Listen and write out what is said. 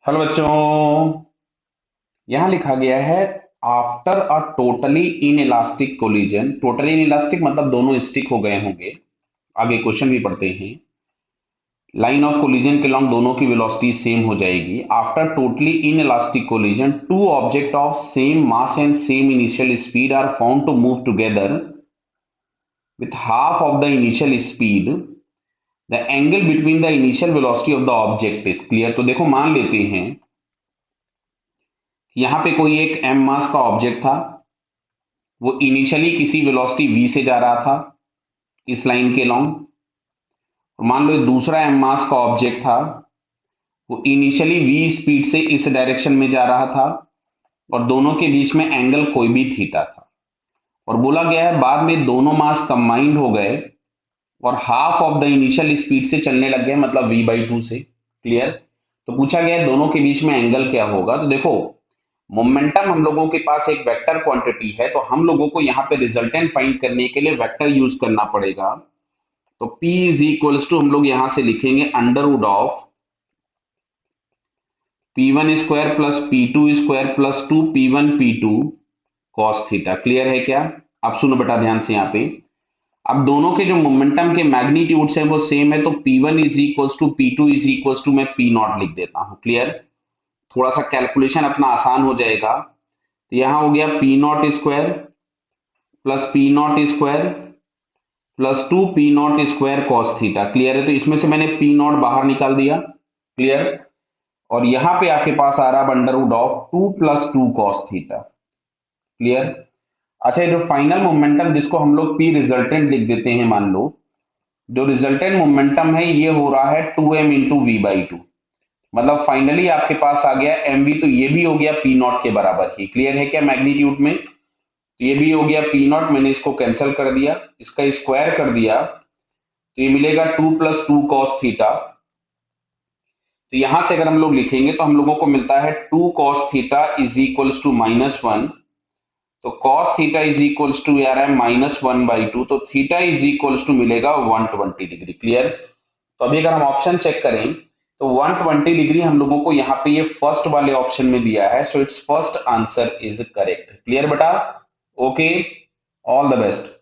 Hello बच्चों। यहां लिखा गया है after a totally inelastic collision. Totally in elastic मतलब दोनों स्टिक हो गए होंगे। आगे क्वेश्चन भी पढ़ते हैं। लाइन ऑफ कोलिजन के लॉन्ग दोनों की वेलोसिटी सेम हो जाएगी। After totally inelastic collision two object of same mass and same initial speed are found to move together with half of the initial speed. The angle between the initial velocity of the object is clear. तो देखो मान लेते हैं यहां पे कोई एक m मास का ऑब्जेक्ट था। वो इनिशियली किसी वेलोसिटी v से जा रहा था इस लाइन के लॉन्ग। मान लो दूसरा m मास का ऑब्जेक्ट था। वो इनिशियली v स्पीड से इस डायरेक्शन में जा रहा था और दोनों के बीच में एंगल कोई भी थीटा था। और बोला गया है बाद में दोनों मास कंबाइंड हो गए और half of the initial speed से चलने लग गए, मतलब v/2 से। क्लियर। तो पूछा गया है दोनों के बीच में एंगल क्या होगा। तो देखो मोमेंटम हम लोगों के पास एक वेक्टर क्वांटिटी है, तो हम लोगों को यहाँ पे रिजल्टेंट फाइंड करने के लिए वेक्टर यूज करना पड़ेगा। तो P इज इक्वल्स टू हम लोग यहां से लिखेंगे under root of P1 square plus P2 square plus 2 P1 P2 cos theta. Clear है क्या? अब सुनो बेटा ध्यान से यहाँ पे। अब दोनों के जो मोमेंटम के मैग्नीट्यूड्स हैं वो सेम है, तो P1 is equals to P2 is equals to मैं P नॉट लिख देता हूं। क्लियर। थोड़ा सा कैलकुलेशन अपना आसान हो जाएगा। तो यहां हो गया P0 square plus P0 square plus 2 P0 square cos theta. Clear है। तो इसमें से मैंने P0 बाहर निकाल दिया। क्लियर। और यहां पे आपके पास आ रहा है under root of 2 + 2 cos theta. Clear. अच्छा, ये जो फाइनल मोमेंटम जिसको हम लोग P रिजल्टेंट लिख देते हैं, मान लो जो रिजल्टेंट मोमेंटम है ये हो रहा है 2m इंटू V/2। मतलब फाइनली आपके पास आ गया mv, तो ये भी हो गया P0 के बराबर ही। क्लियर है क्या? मैग्नीट्यूड में ये भी हो गया P0। मैंने इसको कैंसिल कर दिया, इसका स्क्वायर कर दिया, तो ये मिलेगा 2 + 2 कॉस थीटा। तो यहां से अगर हम लोग लिखेंगे तो हम लोगों को मिलता है 2 cos theta is equals to -1। तो cos theta is equals to यार है -1/2, तो थीटा इज इक्वल्स टू मिलेगा 120 डिग्री। क्लियर। तो अभी अगर हम ऑप्शन चेक करें तो 120 डिग्री हम लोगों को यहाँ पे ये फर्स्ट वाले ऑप्शन में दिया है, so it's first answer is correct. Clear बेटा? Okay, all the best.